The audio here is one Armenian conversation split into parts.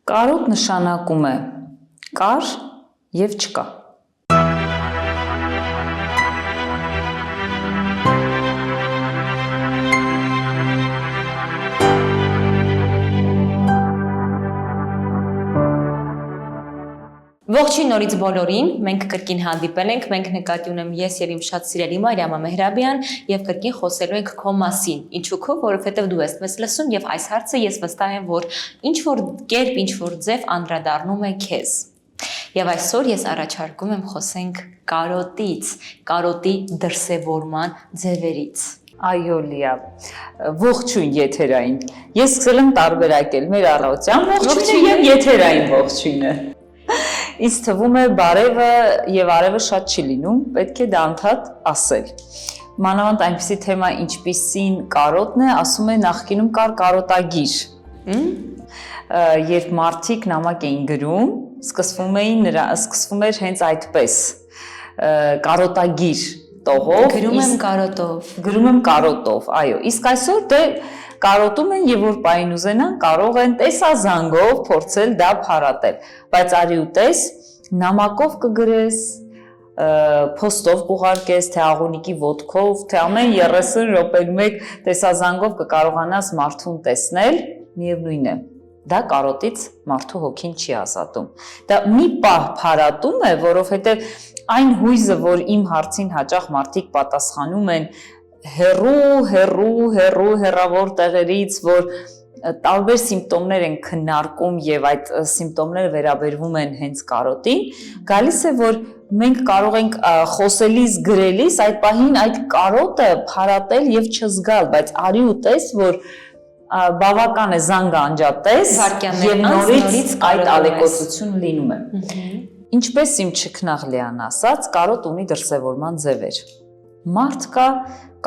Կարոտ նշանակում է կար և չկա։ Ողջույն նորից բոլորին, մենք կրկին հանդիպել ենք, մենք նկատի ունեմ ես եւ իմ շատ սիրելի Մարիամա Մեհրաբյան եւ կրկին խոսելու ենք քո մասին։ Ինչու՞ քո, որովհետեւ դու ես մեզ լսում եւ այս հարցը ես վստահ եմ, որ ինչ որ կերպ, ինչ որ ձև անդրադառնում է քեզ։ Եվ այսօր ես առաջարկում եմ խոսենք կարոտից, կարոտի դրսևորման ձևերից։ Այո, Լիա, ողջույն եթերային։ Ես սկսել եմ տարբերակել մեր առողջության ողջույնը եւ եթերային ողջույնը։ Ինձ թվում է բարևը եւ արևը շատ չի լինում, պետք է դա անդադ ասել։ Մանավանդ այնպիսի թեմա ինչպիսին կարոտն է, ասում է նախկինում կար կարոտագիր։ Երբ մարդիկ նամակ էին գրում, սկսվում էր հենց այդպես։ Կարոտագիր տողով, գրում եմ կարոտով, այո։ Իսկ այսօր դե կարոտում են եւ որ պայն ուզենան կարող են տեսազանգով փորձել դա փարատել, բայց արի ու տես նամակով կգրես, փոստով կուղարկես, թե աղունիկի ոտքով, թե ամեն 30 րոպեում մեկ տեսազանգով կկարողանաս մարդուն տեսնել, միևնույն է, դա կարոտից մարդու հոգին չի ազատում։ Դա մի պահ փարատում է, որովհետեւ այն հույզը, որ իմ հարցին հաճախ մարդիկ պատասխանում են հեռավոր տեղերից, որ տարբեր սիմպտոմներ են քննարկում եւ այդ սիմպտոմները վերաբերվում են հենց կարոտին, գալիս է, որ մենք կարող ենք խոսելիս, գրելիս այդ պահին այդ կարոտը փարատել եւ չզգալ, բայց արի ու տես, որ բավական է զանգը անջատես եւ նորից այդ ալեկոծությունը լինում է։ Ինչպես իմ չքնաղ Լեան ասաց, կարոտ ունի դրսևորման ձևեր։ Մարդ կա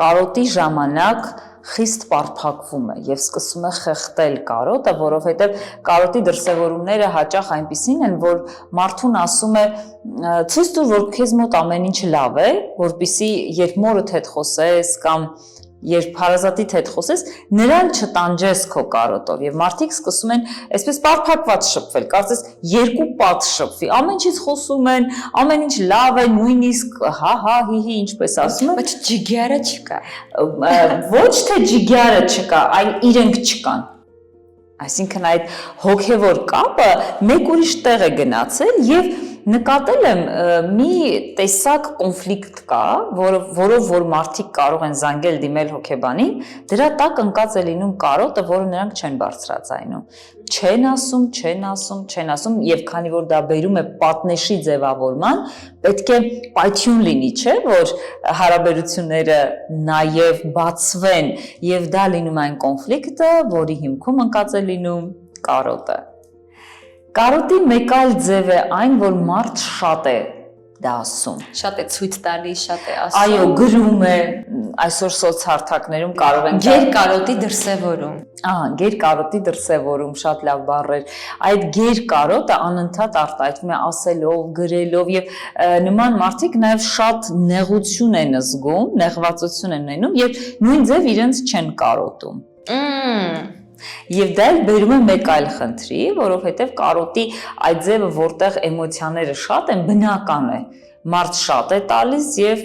կարոտի ժամանակ խիստ պարփակվում է եւ սկսում է խեղդել կարոտը, որովհետեւ կարոտի դրսևորումները հաճախ այնպիսին են, որ մարդուն ասում է ցույց տուր, որ քեզ մոտ ամեն ինչ լավ է, որպեսզի երբ մորդ հետ խոսես կամ երբ հարազատիդ հետ խոսես, նրան չտանջես քո կարոտով եւ մարդիկ սկսում են այսպես պարփակված շփվել, կարծես երկու պատ շփվի, ամեն ինչից խոսում են, ամեն ինչ լավ է, նույնիսկ հա, հի, ինչպես ասում են, բայց ջիգյարը չկա։ Ոչ թե ջիգյարը չկա, այլ իրենք չկան։ Այսինքն այդ հոգևոր կապը մեկ ուրիշ տեղ է գնացել եւ նկատել եմ մի տեսակ կոնֆլիկտ կա, որով որ մարդիկ կարող են զանգել դիմել հոգեբանին, դրա տակ ընկած է լինում կարոտը, որը նրանք չեն բարձրացայնում, չեն ասում եւ քանի որ դա բերում է պատնեշի ձևավորման, պետք է պայթյուն լինի, չէ, որ հարաբերությունները նաեւ բացվեն եւ դա լինում այն կոնֆլիկտը, որի հիմքում ընկած է լինում կարոտը։ Կարոտի մեկ այլ ձև է այն, որ մարդ շատ է դա ասում։ Շատ է ցույց տալիս, շատ է ասում։ Այո, գրում է, այսօր սոցհարթակներում կարող են գերկարոտի դրսևորում։ Գերկարոտի դրսևորում, շատ լավ բառ էր։ Այդ գերկարոտը անընդհատ արտահայտվում է ասելով, գրելով եւ նման մարդիկ նաեւ շատ նեղություն են զգում, նեղվածություն են ունենում եւ նույն ձև իրենց չեն կարոտում։ Եվ դա բերում է մեկ այլ խնդրի, որովհետև կարոտի այդ ձևը, որտեղ էմոցիաները շատ են, բնական է։ Մարդ շատ է տալիս եւ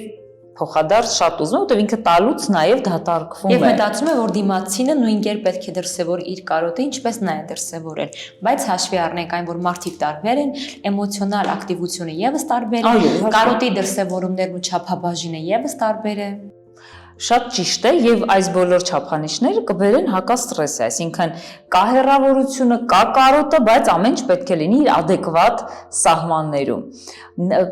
փոխադարձ շատ ուզում է, որտեղ ինքը տալուց նաեւ դատարկվում է։ Եվ մտածում է, որ դիմացինը նույն կերպ պետք է դրսևոր իր կարոտը, ինչպես նա է դրսևորել։ Բայց հաշվի առնենք այն, որ մարդիկ տարբեր են, էմոցիոնալ ակտիվությունը եւս տարբեր է, կարոտի դրսևորումներն ու չափաբաժինը եւս տարբեր է։ Շատ ճիշտ է եւ այս բոլոր չափանիշները կբերեն հակաստրեսի, այսինքն կա հեռավորությունը, կա կարոտը, բայց ամեն ինչ պետք է լինի իր ադեկվատ սահմաններում։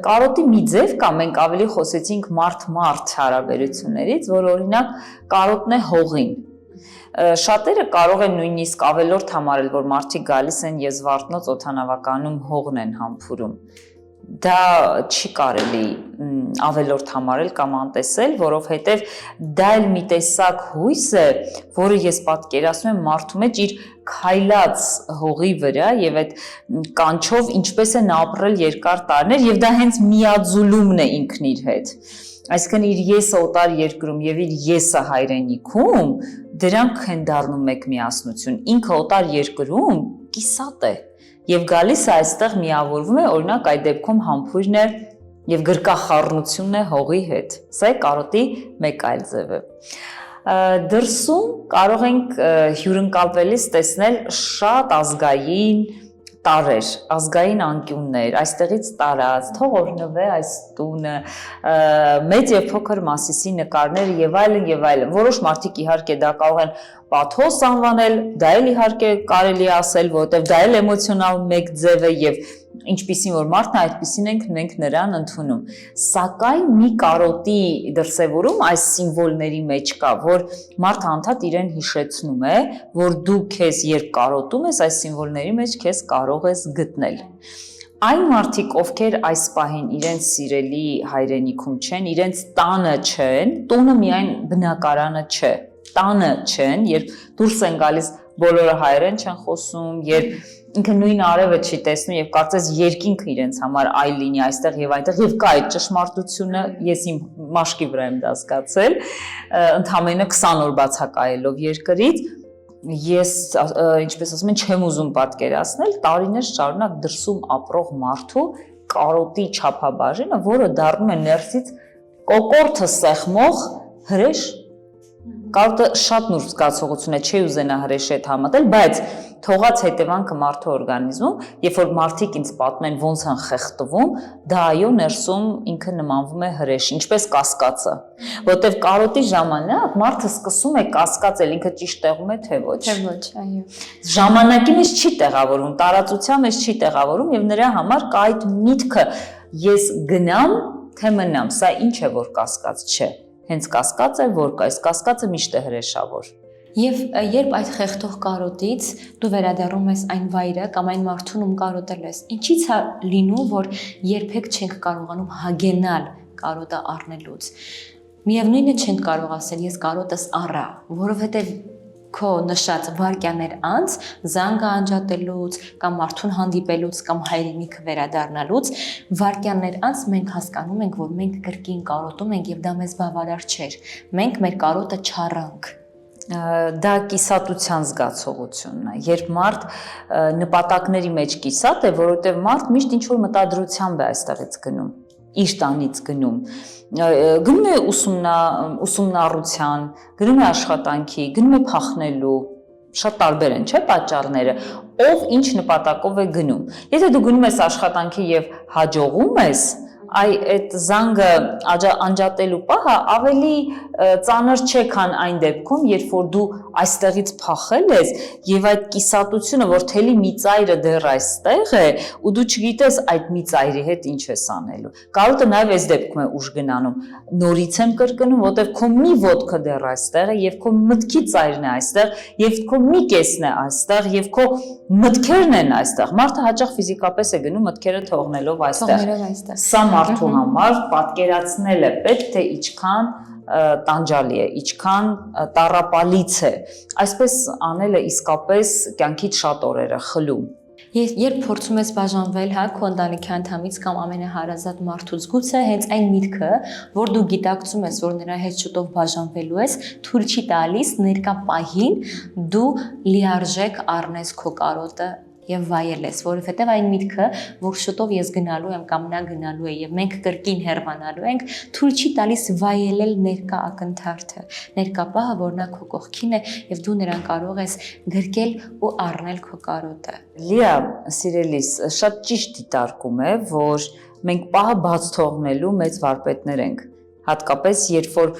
Կարոտի մի ձև կա, մենք ավելի խոսեցինք մարդ-մարդ հարաբերություններից, որ օրինակ կարոտն է հողին։ Շատերը կարող են նույնիսկ ավելորդ համարել, որ մարդիկ գալիս են եզվարթնոց օդանավականում հողն են համբուրում։ Դա չի կարելի ավելորդ համարել կամ անտեսել, որովհետև դա էլ մի տեսակ հույս է, որը ես պատկերացնում եմ մարդու մեջ իր քայլած հողի վրա եւ այդ կանչով ինչպես են ապրել երկար տարիներ եւ դա հենց միաձուլումն է ինքն իր հետ։ Այսինքն իր եսը օտար երկրում եւ իր եսը հայրենիքում դրանք են դառնում մեկ միասնություն։ Ինքը օտար երկրում կիսատ է։ Եվ գալիս է այստեղ միավորվում է, օրինակ այդ դեպքում համբույրն է եւ գրկախառնությունն է հողի հետ։ Սա է կարոտի մեկ այլ ձև է։ Դրսում կարող ենք հյուրընկալվելիս տեսնել շատ ազգային տարեր, ազգային անկյուններ, այստեղից տարած, թող օրհնվե այս տունը, մեծ եւ փոքր Մասիսի նկարներ եւ այլն եւ այլն։ Որոշ մարդիկ իհարկե դա կարող են պաթոս անվանել, դա էլ իհարկե կարելի է ասել, որովհետեւ դա էլ էմոցիոնալ մեկ ձև է եւ ինչպիսին որ մարդն է, այդպիսին ենք մենք նրան ընդունում։ Սակայն մի կարոտի դրսևորում այս սիմվոլների մեջ կա, որ մարդը անդադ իրեն հիշեցնում է, որ դու քեզ երբ կարոտում ես, այս սիմվոլների մեջ քեզ կարող ես գտնել։ Այն մարդիկ, ովքեր այս պահին իրենց սիրելի հայրենիքում չեն, իրենց տանը չեն, տունը միայն բնակարանը չէ, տանը չեն, երբ դուրս են գալիս բոլորը հայերեն չեն խոսում, երբ ինքը նույն արևը չի տեսնում եւ կարծես երկինքը իրենց համար այլ լինի այստեղ եւ այնտեղ եւ կա այդ ճշմարտությունը, ես իմ մաշկի վրա եմ դա զգացել, ընդամենը 20 օր բացակայելով երկրից, ես ինչպես ասում են, չեմ ուզում պատկերացնել տարիներ շարունակ դրսում ապրող մարդու կարոտի չափաբաժինը, որը դառնում է ներսից կոկորտը սեղմող հրեշ։ Կարոտը շատ նուրբ զգացողություն է, չի ուզենա հրեշի հետ համատել, բայց թողած հետևանքը մարդու օրգանիզմում, երբ որ մարդիկ ինձ պատմեն ոնց են խեղդվում, դա այո ներսում ինքը նմանվում է հրեշ, ինչպես կասկածը, որտեվ կարոտի ժամանակ մարդը սկսում է կասկածել, ինքը ճիշտ տեղում է թե ոչ։ Թե ոչ, այո։ Ժամանակի մեջ չի տեղավորում, տարածության մեջ չի տեղավորում եւ նրա համար կա այդ միտքը ես գնամ, թե մնամ, սա ինչ է որ կասկած չէ։ Հենց կասկած է, որ այս կասկածը միշտ է հրեշավոր։ Եվ երբ այդ խեղդող կարոտից դու վերադառնում ես այն վայրը կամ այն մարդուն, ում կարոտել ես, ինչի՞ց է լինում, որ երբեք չենք կարողանում հագենալ կարոտը առնելուց։ Միևնույնը չենք կարող ասել ես կարոտս առա, որովհետև քո նշած վարքյաներ անց զանգը անջատելուց կամ մարդուն հանդիպելուց կամ հայրենիքը վերադառնալուց վարքյաններ անց մենք հասկանում ենք, որ մենք կրկին կարոտում ենք եւ դա մեզ բավարար չէր։ Մենք մեր կարոտը չառանք։ Դա կիսատության զգացողությունն է, երբ մարդ նպատակների մեջ կիսատ է, որովհետև մարդ միշտ ինչ-որ մտադրությամբ է այստեղից գնում, իր տանից գնում է ուսումնառության, գնում է աշխատանքի, գնում է փախնելու, շատ տարբեր են, չէ՞ պատճառները, ով ինչ նպատակով է գնում։ Եթե դու գնում ես աշխատանքի եւ հաջողում ես, այդ զանգը անջատելու պահը ավելի ծանր չէ, քան այն դեպքում, երբ որ դու այստեղից փախել ես եւ այդ կիսատությունը, որ թելի մի ծայրը դեռ այստեղ է, ու դու չգիտես այդ մի ծայրի հետ ինչ ես անելու։ Կարոտը նաեւ այս դեպքում է ուժ գնանում։ Նորից եմ կրկնում, որտեվ քո մի ոտքը դեռ այստեղ է եւ քո մտքի ծայրն է այստեղ եւ քո մի կեսն է այստեղ եւ քո մտքերն են այստեղ։ Մարդը հաճախ ֆիզիկապես է գնում մտքերը թողնելով այստեղ։ Սա մարդու համար պատկերացնել է պետք, թե ինչքան տանջալի է, ինչքան տառապալից է։ Այսպես անելը իսկապես կյանքից շատ օրեր է խլում։ Երբ փորձում ես բաժանվել քո ընտանիքի անդամից կամ ամենահարազատ մարդուց, գուցե հենց այն միտքը, որ դու գիտակցում ես, որ նրա հետ շուտով բաժանվելու ես, թույլ չի տալիս ներկա պահին դու լիարժեք առնես քո կարոտը եւ վայելես, որովհետեւ այն միտքը, որ շուտով ես գնալու եմ կամ նա գնալու է եւ մենք կրկին հեռանալու ենք, թույլ չի տալիս վայելել ներկա ակնթարթը, ներկա պահը, որ նա քո կողքին է եւ դու նրան կարող ես գրկել ու առնել քո կարոտը։ Լիա, սիրելիս, շատ ճիշտ դիտարկում է, որ մենք պահը բաց թողնելու մեծ վարպետներ ենք։ Հատկապես երբ որ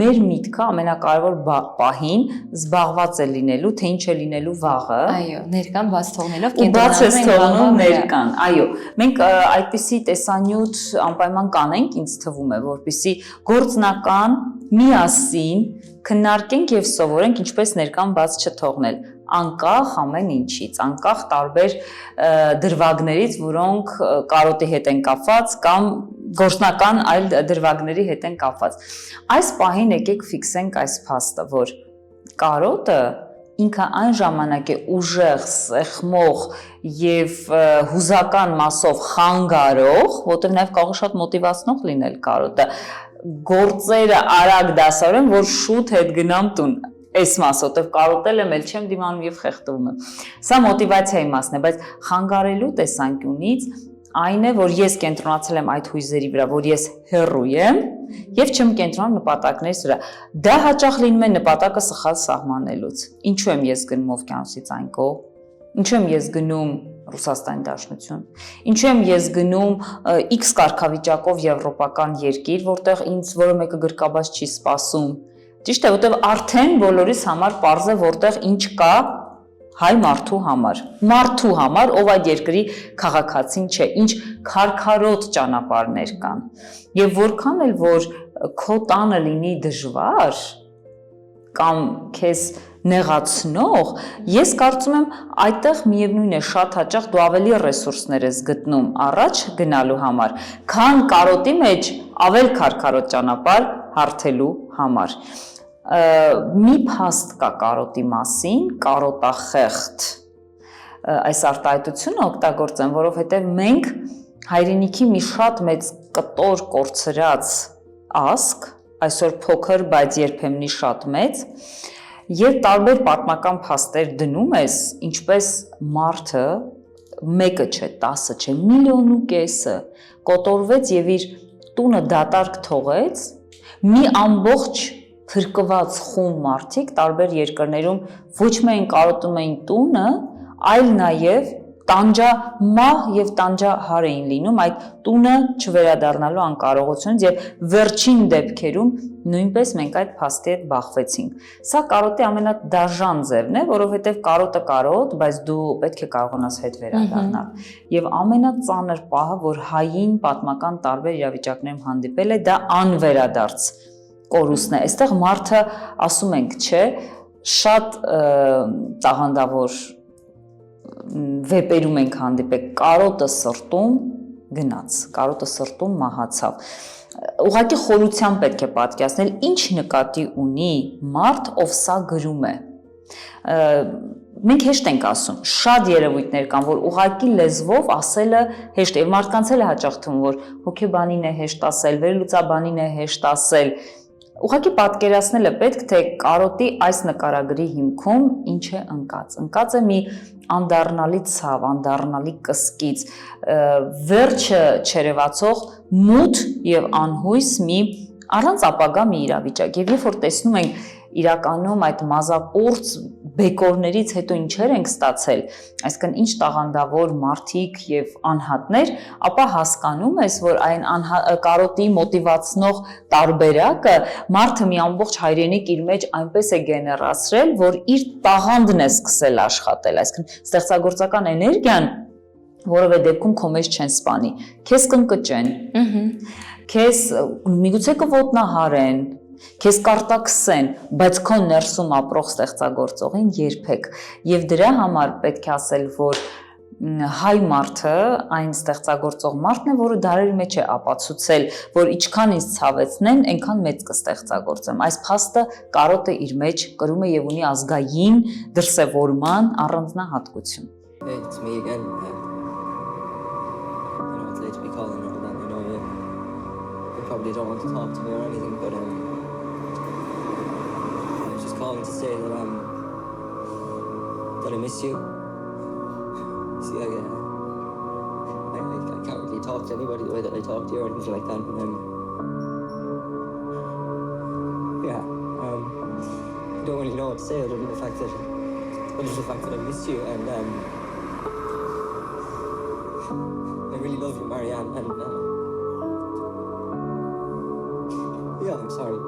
մեր միտքը ամենակարևոր պահին զբաղված է լինելու, թե ինչ է լինելու վաղը։ Այո, ներկան բաց թողնելով կենտրոնանում ներկան։ Այո, մենք այդպիսի տեսանյութ անպայման կանենք, ինձ թվում է, որպեսզի գործնական միասին քննարկենք եւ սովորենք ինչպես ներկան բաց չթողնել, անկախ ամեն ինչից, անկախ տարբեր դրվագներից, որոնք կարոտի հետ են կապված կամ գործնական այլ դրվագների հետ են կապված։ Այս պահին եկեք ֆիքսենք այս փաստը, որ կարոտը ինքը այն ժամանակ է ուժեղ, սեղմող եւ հուզական մասով խանգարող, որտեղ նաեւ կարող է շատ մոտիվացնող լինել կարոտը, գործերը արագ դասավորեն, որ շուտ հետ գնամ տուն։ այս մասը, որտեվ կարոտել եմ, ել չեմ դիմանում եւ խեղդվում եմ։ Սա մոտիվացիայի մասն է, բայց խանգարելու տեսանկյունից այն է, որ ես կենտրոնացել եմ այդ հույզերի վրա, որ ես հեռու եմ եւ չեմ կենտրոնում նպատակներս վրա։ Դա հաճախ լինում է նպատակը սխալ սահմանելուց։ Ինչու եմ ես գնում օվկիանոսից այն կողմ։ Ինչու եմ ես գնում Ռուսաստանի Դաշնություն։ Ինչու եմ ես գնում X կարգավիճակով եվրոպական երկիր, որտեղ ինձ որը մեկը գրկաբաց չի սպասում։ Ճիշտ է, որտեղ արդեն բոլորիս համար պարզ է, որտեղ ինչ կա հայ մարդու համար, ով այդ երկրի քաղաքացին չէ, ինչ քարքարոտ ճանապարհներ կան։ Եվ որքան էլ որ քո տանը լինի դժվար կամ քեզ նեղացնող, ես կարծում եմ այդտեղ միևնույն է շատ հաճախ դու ավելի ռեսուրսներ ես գտնում առաջ գնալու համար, քան կարոտի մեջ ավել քարքարոտ ճանապարհ հարթելու համար։ Մի փաստ կա կարոտի մասին, կարոտախեղդ այս արտահայտությունը օգտագործեմ, որովհետև մենք հայրենիքի մի շատ մեծ կտոր կորցրած ազգ, այսօր փոքր, բայց երբեմնի շատ մեծ, եւ տարբեր պատմական փաստեր դնում ես, ինչպես մարդը մեկը չէ, 10-ը չէ, միլիոն ու կեսը կոտորվեց եւ իր տունը դատարկ թողեց, մի ամբողջ փրկված խումբ մարդիկ տարբեր երկրներում ոչ միայն կարոտում էին տունը, այլ նաև տանջամահ եւ տանջահար էին լինում այդ տունը չվերադառնալու անկարողությունից եւ վերջին դեպքերում նույնպես մենք այդ փաստի հետ բախվեցինք։ Սա կարոտի ամենադաժան ձևն է, որովհետեւ կարոտը կարոտ, բայց դու պետք է կարողանաս հետ վերադառնալ։ Եվ ամենածանր պահը, որ հային պատմական տարբեր իրավիճակներում հանդիպել է, դա անվերադարձ կորուստն է։ Այստեղ մարդը ասում ենք, չէ, շատ տաղանդավոր վեպերում ենք հանդիպել, կարոտը սրտում գնաց, կարոտը սրտում մահացավ։ Ուղղակի խորությամբ պետք է պատկերացնել, ինչ նկատի ունի մարդ, ով սա գրում է։ Մենք հեշտ ենք ասում, շատ երևույթներ կան, որ ուղղակի լեզվով ասելը հեշտ է, եւ մարդկանց էլ է հաճախ թվում, որ հոգեբանին է հեշտ ասել, վերլուծաբանին է հեշտ ասել։ Ուղղակի պատկերացնելը պետք, թե կարոտի այս նկարագրի հիմքում ինչ է ընկած։ Ընկած է մի անդառնալի ցավ, անդառնալի կսկիծ, վերջը չերևացող մութ եւ անհույս մի առանց ապագա մի իրավիճակ։ Եվ երբ որ տեսնում ենք իրականում այդ մազապուրծ բեկորներից հետո ինչեր ենք ստացել, այսինքն ինչ տաղանդավոր մարդիկ եւ անհատներ, ապա հասկանում ես, որ այն կարոտի մոտիվացնող տարբերակը մարդը մի ամբողջ հայրենիք իր մեջ այնպես է գեներացրել, որ իր տաղանդն է սկսել աշխատել, այսինքն ստեղծագործական էներգիան որովե դեպքում քո մեջ չեն սպանի, քեզ կընկճեն, քեզ միգուցե կոտնահարեն, քեզ կարտաքսեն, բայց քո ներսում ապրող ստեղծագործողին երբեք։ Եվ դրա համար պետք է ասել, որ հայ մարդը այն ստեղծագործող մարդն է, որը դարերի մեջ է ապացուցել, որ ինչքան ինձ ցավեցնեն, այնքան մեծ կստեղծագործեմ։ Այս փաստը կարոտը իր մեջ կրում է եւ ունի ազգային դրսևորման առանձնահատկություն։ Hey, it's me again. I know it's late to be calling and all that, I know you probably don't want to talk to me or anything, but I was just calling to say that I miss you. See, I can't really talk to anybody the way that I talk to you or anything like that. I don't really know what to say other than the fact that I miss you, and I really love you, Marianne, and yeah, I'm sorry.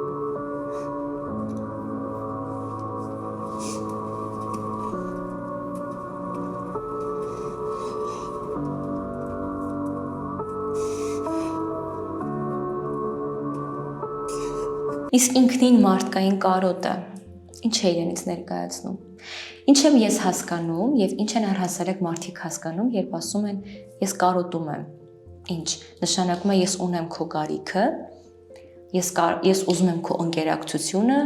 Իսկ ինքնին մարդկային կարոտը ինչ է իրենից ներկայացնում։ Ինչ եմ ես հասկանում եւ ինչ են առհասարակ մարդիկ հասկանում, երբ ասում են ես կարոտում եմ։ Ինչ նշանակում է ես ունեմ քո կարիքը, ես ուզում եմ քո ընկերակցությունը,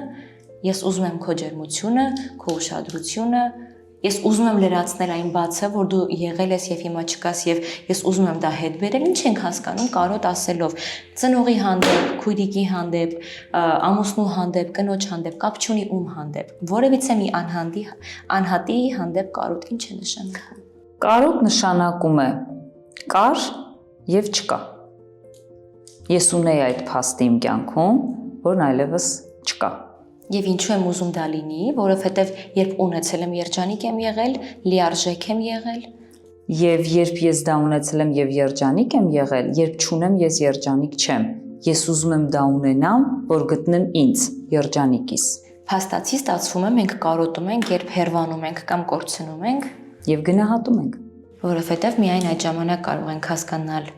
ես ուզում եմ քո ջերմությունը, քո ուշադրությունը Ես ուզում եմ լրացնել այն բացը, որ դու եղել ես եւ հիմա չկաս եւ ես ուզում եմ դա հետ բերել, ինչ ենք հասկանում կարոտ ասելով ծնողի հանդեպ, քույրիկի հանդեպ, ամուսնու հանդեպ, կնոջ հանդեպ, կապ չունի ում հանդեպ, որևիցե մի անհատի հանդեպ կարոտ ինչ է նշանակում։ Կարոտ նշանակում է կար եւ չկա։ Ես ունեի այդ փաստը իմ կյանքում, որն այլևս չկա։ Եվ ինչու եմ ուզում դա լինի, որովհետև երբ ունեցել եմ երջանիկ եմ եղել, լիարժեք եմ եղել։ Եվ երբ ես դա ունեցել եմ եւ երջանիկ եմ եղել, երբ չունեմ ես երջանիկ չեմ։ Ես ուզում եմ դա ունենամ, որ գտնեմ ինձ, երջանիկիս։ Փաստացի ստացվում է մենք կարոտում ենք, երբ հերվանում ենք կամ կորցնում ենք Եվ գնահատում ենք։ Որովհետև միայն այդ ժամանակ կարող ենք հասկանալ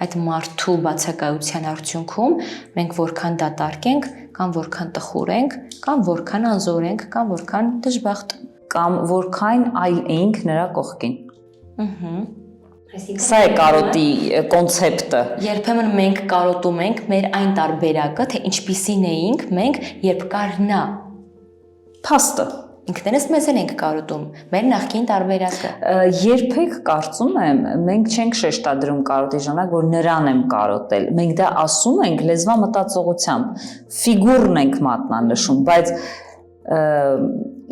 այդ մարդու բացակայության արդյունքում մենք որքան դատարկ ենք, կամ որքան տխուր ենք, կամ որքան անզոր ենք, կամ որքան դժբախտ, կամ որքան այլ էինք նրա կողքին։ Այսինքն Սա է կարոտի կոնցեպտը։ երբեմն մենք կարոտում ենք մեր այն տարբերակը, թե ինչպիսին էինք մենք, երբ կար նա։ Փաստը։ Ինքներս մեզ ենք կարոտում, մեր նախկին տարբերակը։ Երբեք կարծում եմ, մենք չենք շեշտադրում կարոտի ժամանակ, որ նրան եմ կարոտել։ Մենք դա ասում ենք լեզվա մտածողությամբ, ֆիգուրն ենք մատնանշում, բայց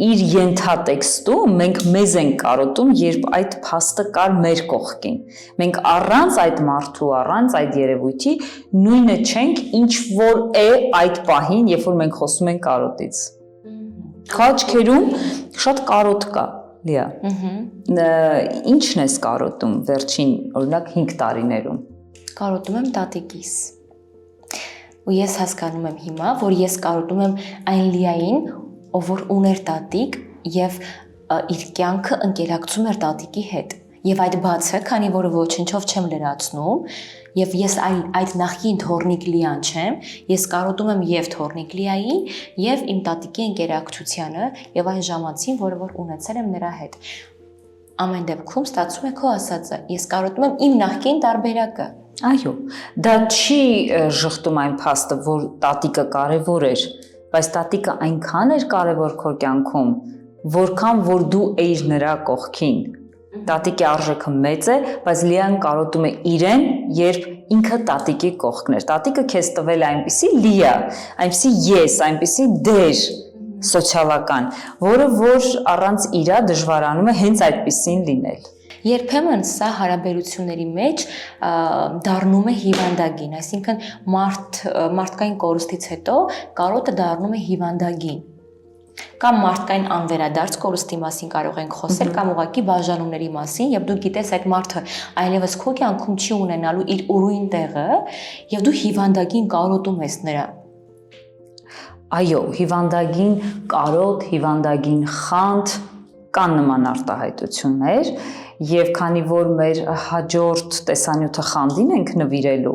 իր ենթատեքստում մենք մեզ ենք կարոտում, երբ այդ փաստը կար մեր կողքին։ Մենք առանց այդ մարդու, առանց այդ երևույթի նույնը չենք, ինչ որ է այդ պահին, երբ որ մենք խոսում ենք կարոտից։ Քո աչքերում շատ կարոտ կա, Լիա։ Ինչն ես կարոտում վերջին, օրինակ 5 տարիներում։ Կարոտում եմ տատիկիս։ Ու ես հասկանում եմ հիմա, որ ես կարոտում եմ այն Լիային, ով որ ուներ տատիկ եւ իր կյանքը ընկերակցում էր տատիկի հետ։ Եվ այդ բացը, քանի որ ոչնչով չեմ լրացնում, եւ ես այդ նախկին թորնիկ Լիան չեմ, ես կարոտում եմ եւ թորնիկ Լիային, եւ իմ տատիկի ընկերակցությանը եւ այն ժամանցին, որը որ ունեցել եմ նրա հետ։ Ամեն դեպքում ստացվում է քո ասածը, ես կարոտում եմ իմ նախկին տարբերակը։ Այո, դա չի շղթում այն փաստը, որ տատիկը կարևոր էր, բայց տատիկը այնքան էր կարևոր քո կյանքում, որքան որ դու էիր նրա կողքին։ Տատիկի արժեքը մեծ է, բայց Լիան կարոտում է իրեն, երբ ինքը տատիկի կողքն էր։ Տատիկը քեզ տվել է այնպիսի Լիա, այնպիսի ես, այնպիսի դեր սոցիալական, որը որ առանց իրա դժվարանում է հենց այդպիսին լինել։ Երբեմն սա հարաբերությունների մեջ դառնում է հիվանդագին, այսինքն մարդկային կորուստից հետո կարոտը դառնում է հիվանդագին։ Կամ մարդկային անվերադարձ կորուստի մասին կարող ենք խոսել, կամ ուղղակի բաժանումների մասին, եւ դու գիտես այդ մարդը այլևս քո կյանքում չի ունենալու իր ուրույն տեղը, եւ դու հիվանդագին կարոտում ես նրան։ Այո, հիվանդագին կարոտ, հիվանդագին խանդ կան նման արտահայտություններ, եւ քանի որ մեր հաջորդ տեսանյութը խանդին ենք նվիրելու,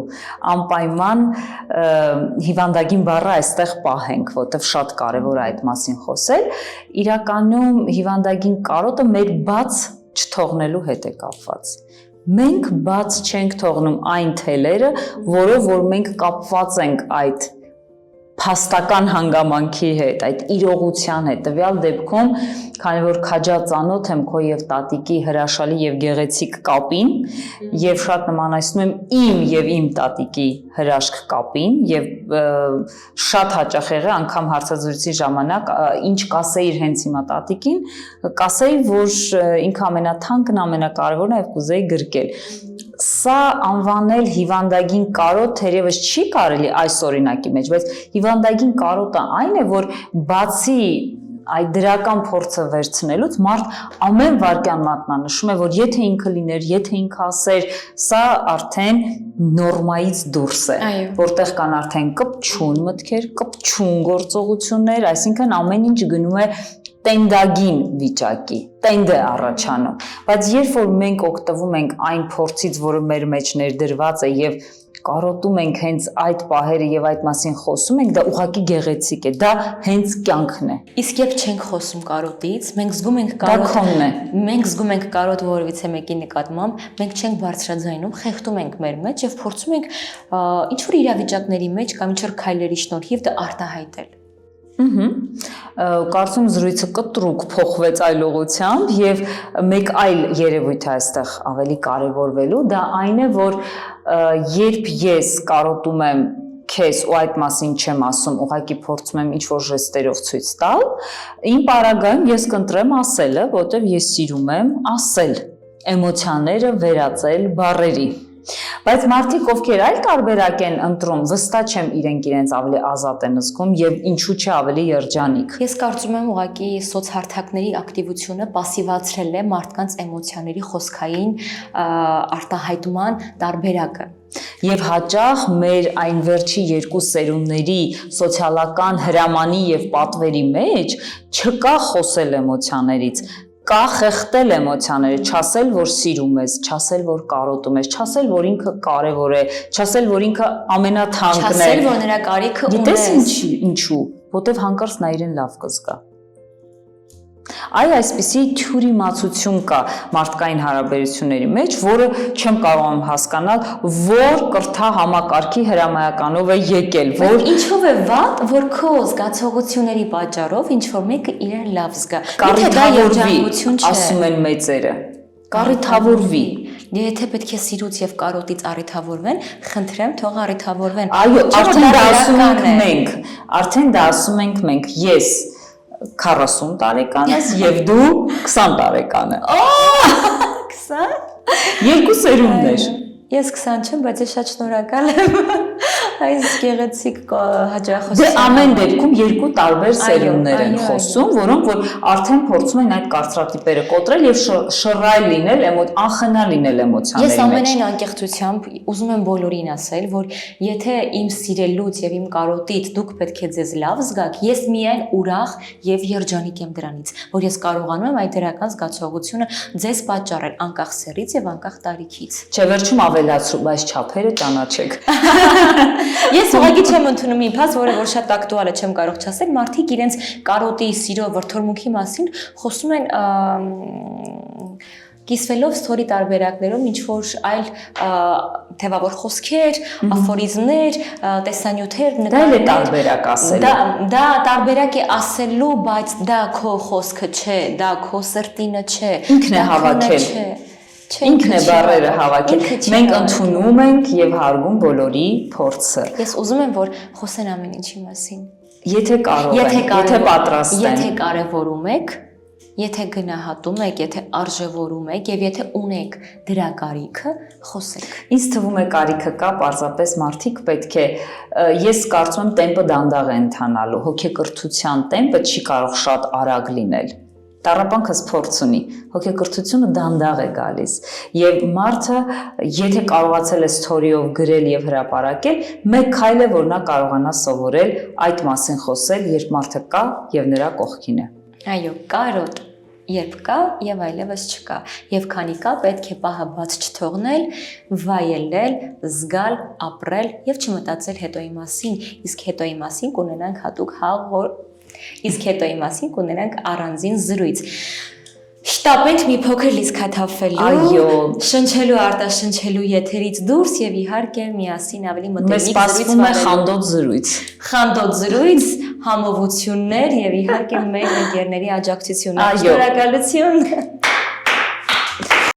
անպայման հիվանդագին բառը այստեղ պահենք, որտեղ շատ կարևոր է այդ մասին խոսել։ Իրականում հիվանդագին կարոտը մեր բաց չթողնելու հետ է կապված։ Մենք բաց չենք թողնում այն թելերը, որով որ մենք կապված ենք այդ փաստական հանգամանքի հետ, այդ իրողության հետ։ Տվյալ դեպքում, քանի որ քաջածանոթ եմ քո եւ տատիկի հրաշալի եւ գեղեցիկ կապին, եւ շատ նմանացնում եմ իմ եւ իմ տատիկի հրաշք կապին, եւ շատ հաճախ եղել անգամ հարցազրույցի ժամանակ, ինչ կասեիր հենց հիմա տատիկին, կասեի, որ ինքը ամենաթանկն, ամենակարևորն է եւ կուզեի գրկել։ Սա անվանել հիվանդագին կարոտ թերևս չի կարելի այս օրինակի մեջ, բայց հիվանդագին կարոտը այն է, որ բացի այդ դրական փորձը վերցնելուց մարդ ամեն վարքյան մատնանշում է, որ եթե ինքը լիներ, եթե ինքը ասեր, սա արդեն նորմայից դուրս է, որտեղ կան արդեն կպչուն մտքեր, կպչուն գործողություններ, այսինքն ամեն ինչ գնում է տենդագին վիճակի, տենդ է առաջանում, բայց երբ որ մենք օգտվում ենք այն փորձից, որը մեր մեջ ներդրված է եւ կարոտում ենք հենց այդ պահերը եւ այդ մասին խոսում ենք, դա ուղղակի գեղեցիկ է, դա հենց կյանքն է։ Իսկ երբ չենք խոսում կարոտից, մենք զգում ենք Դա քոնն է։ Մենք զգում ենք կարոտը որևիցե մեկի նկատմամբ, մենք չենք բարձրաձայնում, խեղդում ենք մեր մեջ եւ փորձում ենք ինչ որ իրավիճակների մեջ կամ ինչ որ քայլերի շնորհիվ դա արտահայտել։ Կարծում զրույցը կտրուկ փոխվեց այլ ուղղությամբ եւ մեկ այլ երևույթ է այստեղ ավելի կարևորվելու, դա այն է, որ երբ ես կարոտում եմ քեզ ու այդ մասին չեմ ասում, ուղղակի փորձում եմ ինչ-որ ժեստերով ցույց տալ, իմ պարագայում ես կընտրեմ ասելը, որտեղ ես սիրում եմ ասել, էմոցիաները վերածել բառերի։ Բայց մարդիկ, ովքեր այլ տարբերակ են ընտրում, վստահ չեմ իրենք ավելի ազատ են զգում եւ ինչու՞ չէ ավելի երջանիկ։ Ես կարծում եմ ուղղակի սոցհարթակների ակտիվությունը пассивացրել է մարդկանց էմոցիաների խոսքային արտահայտման տարբերակը։ Եվ հաճախ մեր այն վերջի երկու սերունդների սոցիալական հրամանի եւ պատվերի մեջ չկա խոսել էմոցիաներից, կա խեղդել էմոցիաները, չասել, որ սիրում ես, չասել, որ կարոտում ես, չասել, որ ինքը կարևոր է, չասել, որ ինքը ամենաթանկն է, չասել, որ նրա կարիքը ունես։ Գիտես ինչու, որտեվ հանկարծ նա իրեն լավ կզգա։ Այսպիսի թյուրիմացություն կա մարդկային հարաբերությունների մեջ, որը չեմ կարող հասկանալ, որ կրթա համակարգի հրամայականով է եկել, որ ինչով է վատ, որ քո զգացողությունների պատճառով ինչ որ մեկը իրեն լավ զգա։ Կառիթավորվի, ասում են մեծերը։ Կառիթավորվի։ Եթե պետք է սիրուց եւ կարոտից առիթավորվեն, խնդրեմ, թող առիթավորվեն։ Այո, արդեն դա ասում ենք մենք, արդեն դա ասում ենք մենք, ես 40 տարեկան ես եւ դու 20 տարեկան ես։ 20? Երկու սերունդներ։ Ես 20 չեմ, բայց ես շատ շնորհակալ եմ այս գեղեցիկ հաջողությունից։ Դե ամեն դեպքում երկու տարբեր սերունդներ են խոսում, որոնք որ արդեն փորձում են այդ կարծրատիպերը կոտրել եւ շռայլ լինել, անխնա լինել էմոցիաների մեջ։ Ես ամենայն անկեղծությամբ ուզում եմ բոլորին ասել, որ եթե իմ սիրելուց եւ իմ կարոտից դուք պետք է ձեզ լավ զգաք, ես միայն ուրախ եւ երջանիկ եմ դրանից, որ ես կարողանում եմ այդ դրական զգացողությունը ձեզ պատճառել անկախ սեռից եւ անկախ տարիքից։ Չէ, վերջում ավելացրու, բայց չափերը ճանաչեք։ Ես ուղղակի չեմ ընդունում իմ փաս, որը որ շատ ակտուալ է, չեմ կարող չասել, մարդիկ իրենց կարոտի, սիրո, վրդովմունքի մասին խոսում են կիսվելով ստորի տարբերակներում ինչ որ այլ թևավոր խոսքեր, աֆորիզմներ, տեսանյութեր նկարներ։ Դա էլ է տարբերակ ասելու։ Դա տարբերակ է ասելու, բայց դա քո խոսքը չէ, դա քո սրտինը չէ։ Ինքն է հավաքել։ Ինքն է բառերը հավաքել։ Մենք ընդունում ենք եւ հարգում բոլորի փորձը։ Ես ուզում եմ, որ խոսեն ամեն ինչի մասին։ Եթե կարող են, եթե պատրաստ են։ Եթե կարևորում եք, եթե գնահատում եք, եթե արժևորում եք եւ եթե ունեք դրա կարիքը, խոսեք։ Ինձ թվում է կարիքը կա, պարզապես մարդիկ պետք է, ես կարծում եմ տեմպը դանդաղ է ընթանալու, հոգեկրթության տեմպը չի կարող շատ արագ լինել։ Տառապանքս փորձ ունի, հոգեկրթությունը դանդաղ է գալիս եւ մարդը եթե կարողացել է ստորիով գրել եւ հրապարակել, մեկ քայլ է որ նա կարողանա սովորել այդ մասին խոսել, երբ մարդը կա եւ նրա կողքին է։ Այո, կարոտ, երբ կա եւ այլևս չկա։ Եւ քանի կա, պետք է պահը բաց չթողնել, վայելել, զգալ, ապրել եւ չմտածել հետոյի մասին, իսկ հետոյի մասին կունենանք հատուկ Իսկ հետոյի մասին կունենանք առանձին զրույց։ Շտապենք մի փոքր լիցքաթափվելու, այո, շնչելու, արտաշնչելու եթերից դուրս եւ իհարկե միասին ավելի մտերմիկ զրույց։ Մեզ սպասվում է խանդոտ զրույց։ Խանդոտ զրույց, համովություններ եւ իհարկե մեր ընկերների աջակցությունը։ Շնորհակալություն։